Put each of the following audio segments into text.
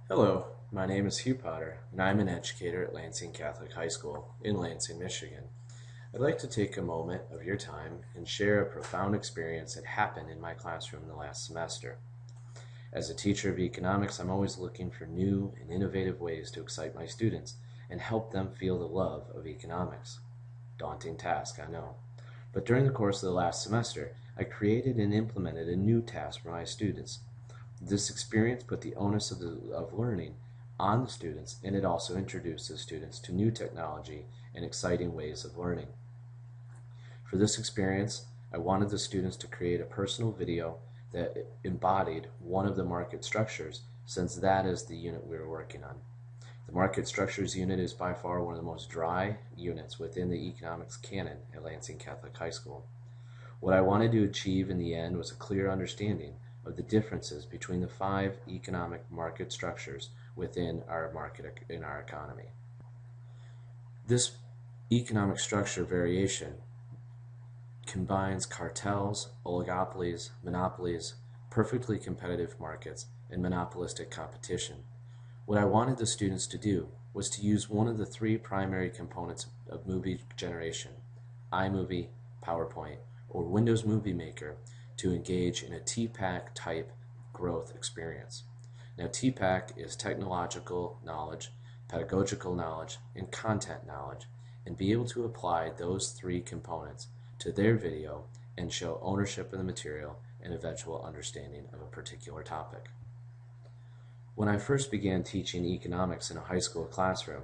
Hello, my name is Hugh Potter, and I'm an educator at Lansing Catholic High School in Lansing, Michigan. I'd like to take a moment of your time and share a profound experience that happened in my classroom in the last semester. As a teacher of economics, I'm always looking for new and innovative ways to excite my students and help them feel the love of economics. Daunting task, I know. But during the course of the last semester, I created and implemented a new task for my students. This experience put the onus of learning on the students, and it also introduced the students to new technology and exciting ways of learning. For this experience, I wanted the students to create a personal video that embodied one of the market structures, since that is the unit we were working on. The market structures unit is by far one of the most dry units within the economics canon at Lansing Catholic High School. What I wanted to achieve in the end was a clear understanding of the differences between the 5 economic market structures within our economy. This economic structure variation combines cartels, oligopolies, monopolies, perfectly competitive markets, and monopolistic competition. What I wanted the students to do was to use one of the 3 primary components of movie generation, iMovie, PowerPoint, or Windows Movie Maker, to engage in a TPAC type growth experience. Now, TPAC is technological knowledge, pedagogical knowledge, and content knowledge, and be able to apply those 3 components to their video and show ownership of the material and eventual understanding of a particular topic. When I first began teaching economics in a high school classroom,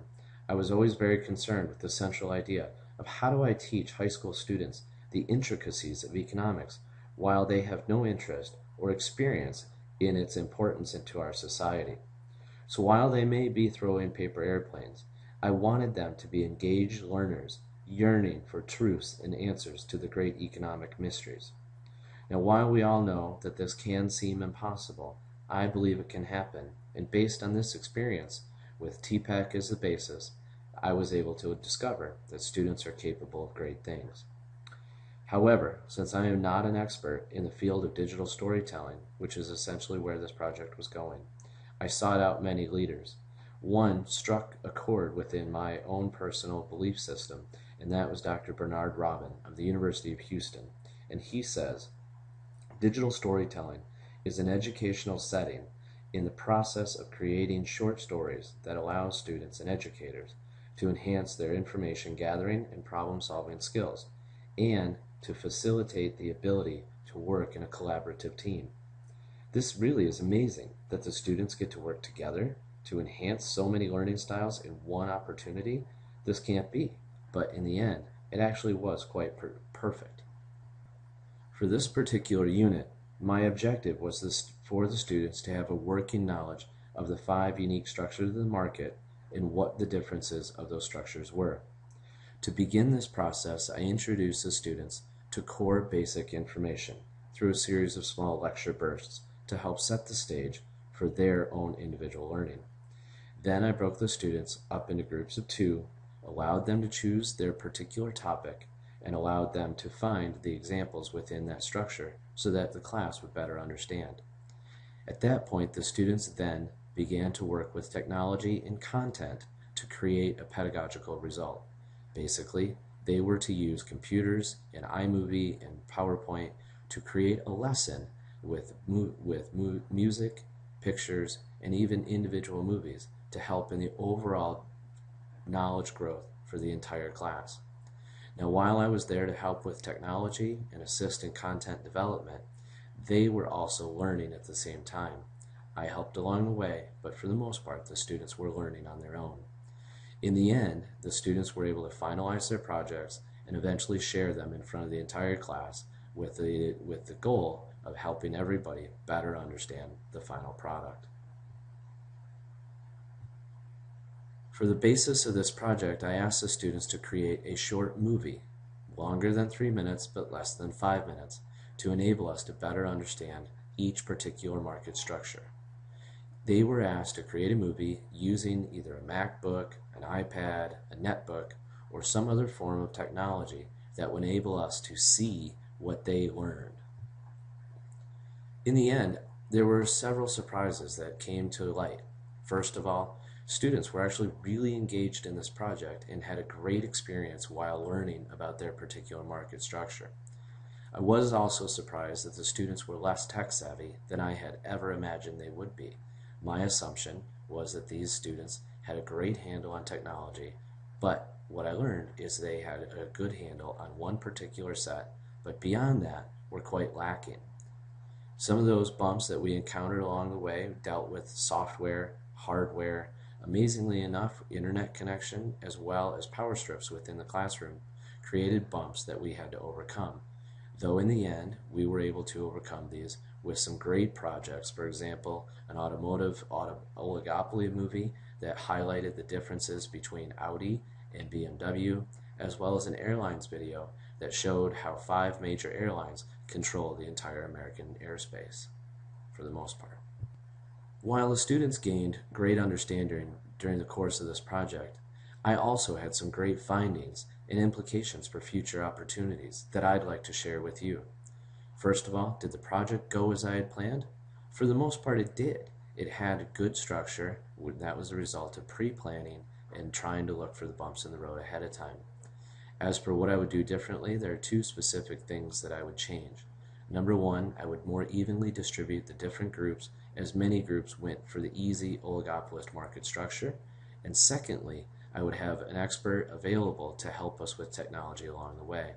I was always very concerned with the central idea of how do I teach high school students the intricacies of economics while they have no interest or experience in its importance into our society. So while they may be throwing paper airplanes, I wanted them to be engaged learners yearning for truths and answers to the great economic mysteries. Now, while we all know that this can seem impossible, I believe it can happen, and based on this experience, with TPAC as the basis, I was able to discover that students are capable of great things. However, since I am not an expert in the field of digital storytelling, which is essentially where this project was going, I sought out many leaders. One struck a chord within my own personal belief system, and that was Dr. Bernard Robin of the University of Houston. And he says, digital storytelling is an educational setting in the process of creating short stories that allow students and educators to enhance their information gathering and problem-solving skills, and to facilitate the ability to work in a collaborative team. This really is amazing that the students get to work together to enhance so many learning styles in one opportunity. This can't be, but in the end, it actually was quite perfect. For this particular unit, my objective was for the students to have a working knowledge of the 5 unique structures of the market and what the differences of those structures were. To begin this process, I introduced the students to core basic information through a series of small lecture bursts to help set the stage for their own individual learning. Then I broke the students up into groups of 2, allowed them to choose their particular topic, and allowed them to find the examples within that structure so that the class would better understand. At that point, the students then began to work with technology and content to create a pedagogical result. Basically, they were to use computers and iMovie and PowerPoint to create a lesson with music, pictures, and even individual movies to help in the overall knowledge growth for the entire class. Now, while I was there to help with technology and assist in content development, they were also learning at the same time. I helped along the way, but for the most part, the students were learning on their own. In the end, the students were able to finalize their projects and eventually share them in front of the entire class with the goal of helping everybody better understand the final product. For the basis of this project, I asked the students to create a short movie, longer than 3 minutes but less than 5 minutes, to enable us to better understand each particular market structure. They were asked to create a movie using either a MacBook, an iPad, a netbook, or some other form of technology that would enable us to see what they learned. In the end, there were several surprises that came to light. First of all, students were actually really engaged in this project and had a great experience while learning about their particular market structure. I was also surprised that the students were less tech savvy than I had ever imagined they would be. My assumption was that these students had a great handle on technology, but what I learned is they had a good handle on one particular set, but beyond that were quite lacking. Some of those bumps that we encountered along the way dealt with software, hardware, amazingly enough, internet connection, as well as power strips within the classroom created bumps that we had to overcome. Though in the end, we were able to overcome these with some great projects. For example, an automotive oligopoly movie that highlighted the differences between Audi and BMW, as well as an airlines video that showed how 5 major airlines control the entire American airspace, for the most part. While the students gained great understanding during the course of this project, I also had some great findings and implications for future opportunities that I'd like to share with you. First of all, did the project go as I had planned? For the most part, it did. It had good structure. That was the result of pre-planning and trying to look for the bumps in the road ahead of time. As for what I would do differently, there are 2 specific things that I would change. Number 1, I would more evenly distribute the different groups as many groups went for the easy oligopolist market structure. And secondly, I would have an expert available to help us with technology along the way.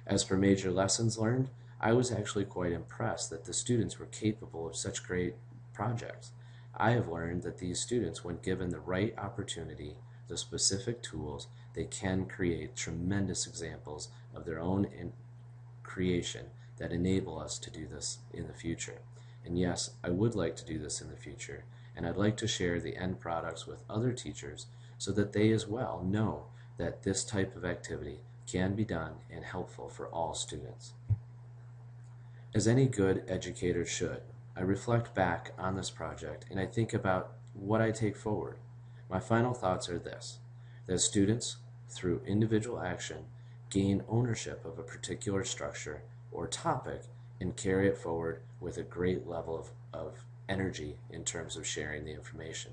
As for major lessons learned, I was actually quite impressed that the students were capable of such great projects. I have learned that these students, when given the right opportunity, the specific tools, they can create tremendous examples of their own creation that enable us to do this in the future. And yes, I would like to do this in the future, and I'd like to share the end products with other teachers so that they as well know that this type of activity can be done and helpful for all students. As any good educator should, I reflect back on this project and I think about what I take forward. My final thoughts are this: that students, through individual action, gain ownership of a particular structure or topic and carry it forward with a great level of energy in terms of sharing the information.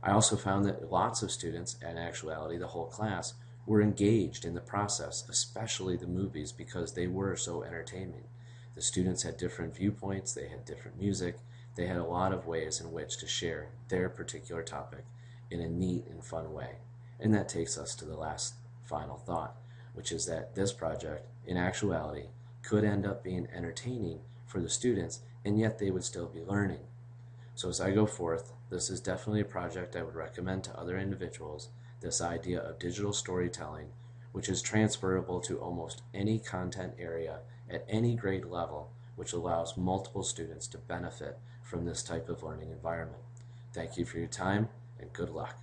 I also found that lots of students, and in actuality the whole class, were engaged in the process, especially the movies, because they were so entertaining. The students had different viewpoints, they had different music, they had a lot of ways in which to share their particular topic in a neat and fun way. And that takes us to the last final thought, which is that this project, in actuality, could end up being entertaining for the students, and yet they would still be learning. So as I go forth, this is definitely a project I would recommend to other individuals, this idea of digital storytelling, which is transferable to almost any content area at any grade level, which allows multiple students to benefit from this type of learning environment. Thank you for your time, and good luck.